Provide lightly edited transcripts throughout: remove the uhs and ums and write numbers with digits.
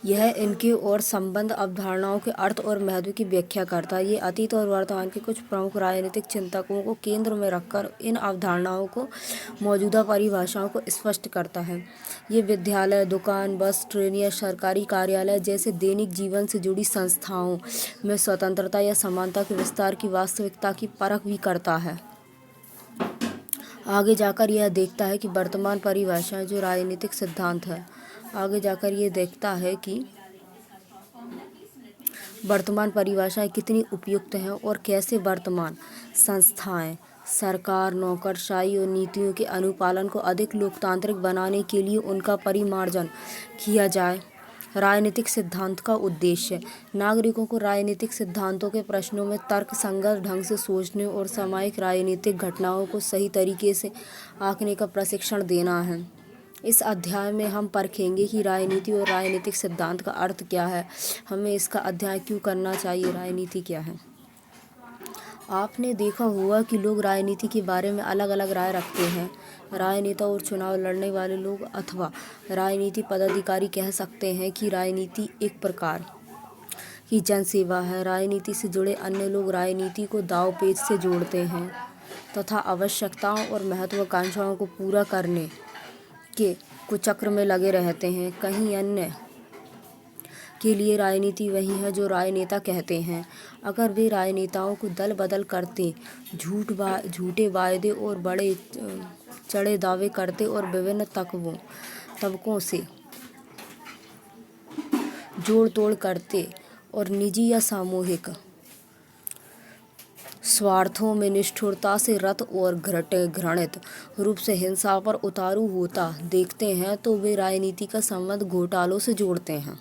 यह इनके और संबंध अवधारणाओं के अर्थ और महत्व की व्याख्या करता है। ये अतीत और वर्तमान के कुछ प्रमुख राजनीतिक चिंतकों को केंद्र में रखकर इन अवधारणाओं को मौजूदा परिभाषाओं को स्पष्ट करता है। ये विद्यालय, दुकान, बस, ट्रेन या सरकारी कार्यालय जैसे दैनिक जीवन से जुड़ी संस्थाओं में स्वतंत्रता या समानता के विस्तार की वास्तविकता की परख भी करता है। आगे जाकर यह देखता है कि वर्तमान परिभाषाएं जो राजनीतिक सिद्धांत है वर्तमान परिभाषाएं कितनी उपयुक्त हैं और कैसे वर्तमान संस्थाएं सरकार, नौकरशाही और नीतियों के अनुपालन को अधिक लोकतांत्रिक बनाने के लिए उनका परिमार्जन किया जाए। राजनीतिक सिद्धांत का उद्देश्य नागरिकों को राजनीतिक सिद्धांतों के प्रश्नों में तर्कसंगत ढंग से सोचने और सामयिक राजनीतिक घटनाओं को सही तरीके से आंकने का प्रशिक्षण देना है। इस अध्याय में हम परखेंगे कि राजनीति और राजनीतिक सिद्धांत का अर्थ क्या है, हमें इसका अध्ययन क्यों करना चाहिए, राजनीति क्या है। आपने देखा होगा कि लोग राजनीति के बारे में अलग अलग राय रखते हैं। राजनेता और चुनाव लड़ने वाले लोग अथवा राजनीति पदाधिकारी कह सकते हैं कि राजनीति एक प्रकार की जनसेवा है। राजनीति से जुड़े अन्य लोग राजनीति को दांव-पेच से जोड़ते हैं तथा आवश्यकताओं और महत्वाकांक्षाओं को पूरा करने के कुचक्र में लगे रहते हैं। कहीं अन्य के लिए राजनीति वही है जो राजनेता कहते हैं। अगर वे राजनेताओं को दल बदल करते, झूठे वायदे और बड़े चढ़े दावे करते और विभिन्न तबकों से जोड़ तोड़ करते और निजी या सामूहिक स्वार्थों में निष्ठुरता से रत और घृणित रूप से हिंसा पर उतारू होता देखते हैं तो वे राजनीति का संबंध घोटालों से जोड़ते हैं।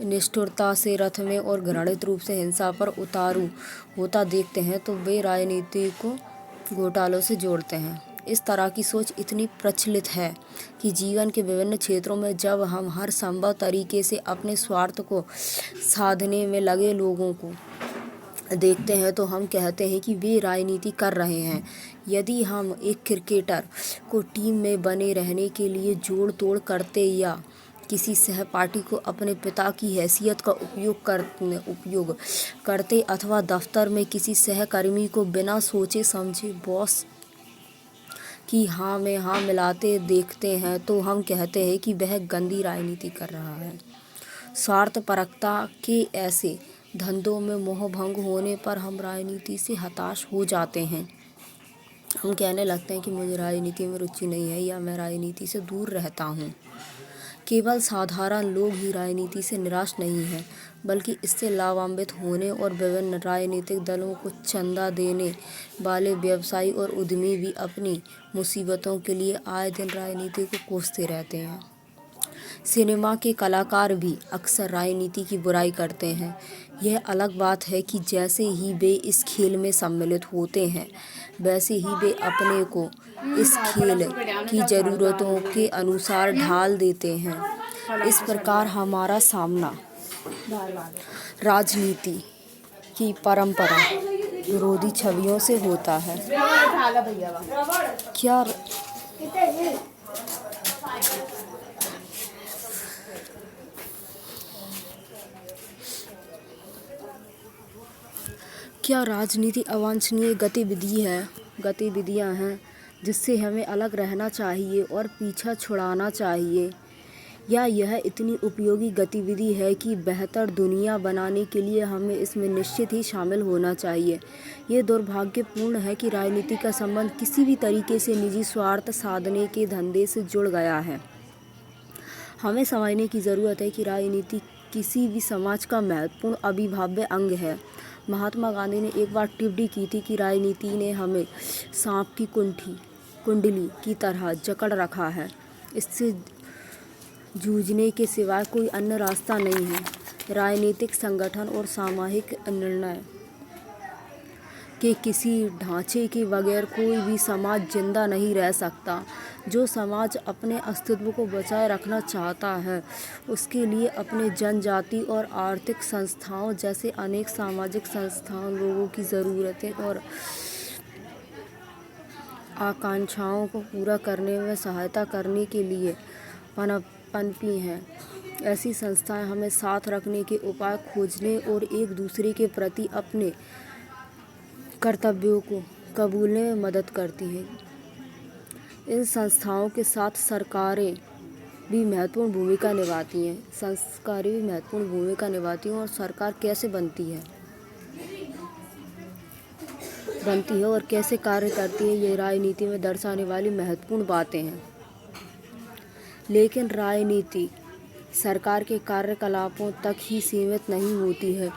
निष्ठुरता से रथ में और घृणित रूप से हिंसा पर उतारू होता देखते हैं तो वे राजनीति को घोटालों से जोड़ते हैं। इस तरह की सोच इतनी प्रचलित है कि जीवन के विभिन्न क्षेत्रों में जब हम हर संभव तरीके से अपने स्वार्थ को साधने में लगे लोगों को देखते हैं तो हम कहते हैं कि वे राजनीति कर रहे हैं। यदि हम एक क्रिकेटर को टीम में बने रहने के लिए जोड़ तोड़ करते या किसी सहपाठी को अपने पिता की हैसियत का उपयोग करते अथवा दफ्तर में किसी सहकर्मी को बिना सोचे समझे बॉस की हाँ में हाँ मिलाते देखते हैं तो हम कहते हैं कि वह गंदी राजनीति कर रहा है। स्वार्थपरकता के ऐसे धंधों में मोहभंग होने पर हम राजनीति से हताश हो जाते हैं। हम कहने लगते हैं कि मुझे राजनीति में रुचि नहीं है या मैं राजनीति से दूर रहता हूँ। केवल साधारण लोग ही राजनीति से निराश नहीं हैं, बल्कि इससे लाभान्वित होने और विभिन्न राजनीतिक दलों को चंदा देने वाले व्यवसायी और उद्यमी भी अपनी मुसीबतों के लिए आए दिन राजनीति को कोसते रहते हैं। सिनेमा के कलाकार भी अक्सर राजनीति की बुराई करते हैं। यह अलग बात है कि जैसे ही वे इस खेल में सम्मिलित होते हैं वैसे ही वे अपने को इस खेल की ज़रूरतों के अनुसार ढाल देते हैं। इस प्रकार हमारा सामना राजनीति की परंपरा विरोधी छवियों से होता है। क्या राजनीति अवांछनीय गतिविधियां हैं जिससे हमें अलग रहना चाहिए और पीछा छुड़ाना चाहिए, या यह इतनी उपयोगी गतिविधि है कि बेहतर दुनिया बनाने के लिए हमें इसमें निश्चित ही शामिल होना चाहिए। ये दुर्भाग्यपूर्ण है कि राजनीति का संबंध किसी भी तरीके से निजी स्वार्थ साधने के धंधे से जुड़ गया है। हमें समझने की ज़रूरत है कि राजनीति किसी भी समाज का महत्वपूर्ण अविभाज्य अंग है। महात्मा गांधी ने एक बार टिप्पणी की थी कि राजनीति ने हमें सांप की कुंडली की तरह जकड़ रखा है। इससे जूझने के सिवाय कोई अन्य रास्ता नहीं है। राजनीतिक संगठन और सामूहिक निर्णय के किसी ढांचे के बगैर कोई भी समाज जिंदा नहीं रह सकता। जो समाज अपने अस्तित्व को बचाए रखना चाहता है उसके लिए अपने जनजाति और आर्थिक संस्थाओं जैसे अनेक सामाजिक संस्थाओं लोगों की ज़रूरतें और आकांक्षाओं को पूरा करने में सहायता करने के लिए पनपी हैं। ऐसी संस्थाएं हमें साथ रखने के उपाय खोजने और एक दूसरे के प्रति अपने कर्तव्यों को कबूलने में मदद करती हैं। इन संस्थाओं के साथ सरकारें भी महत्वपूर्ण भूमिका निभाती हैं। सरकारें भी महत्वपूर्ण भूमिका निभाती हैं। और सरकार कैसे बनती है और कैसे कार्य करती है, ये राजनीति में दर्शाने वाली महत्वपूर्ण बातें हैं। लेकिन राजनीति सरकार के कार्यकलापों तक ही सीमित नहीं होती है।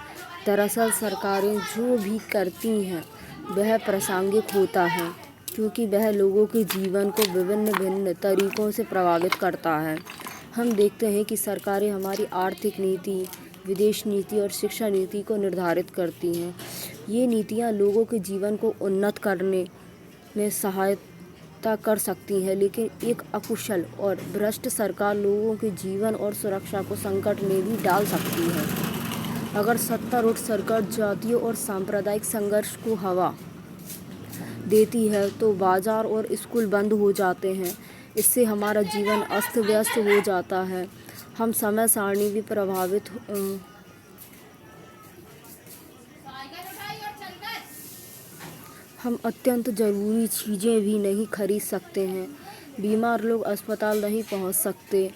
दरअसल सरकारें जो भी करती हैं वह प्रासंगिक होता है, क्योंकि वह लोगों के जीवन को विभिन्न तरीकों से प्रभावित करता है। हम देखते हैं कि सरकारें हमारी आर्थिक नीति, विदेश नीति और शिक्षा नीति को निर्धारित करती हैं। ये नीतियाँ लोगों के जीवन को उन्नत करने में सहायता कर सकती हैं, लेकिन एक अकुशल और भ्रष्ट सरकार लोगों के जीवन और सुरक्षा को संकट में भी डाल सकती है। अगर सत्तारूढ़ सरकार जातीय और सांप्रदायिक संघर्ष को हवा देती है तो बाजार और स्कूल बंद हो जाते हैं। इससे हमारा जीवन अस्त व्यस्त हो जाता है। हम समय सारणी भी प्रभावित हम अत्यंत ज़रूरी चीज़ें भी नहीं खरीद सकते हैं। बीमार लोग अस्पताल नहीं पहुंच सकते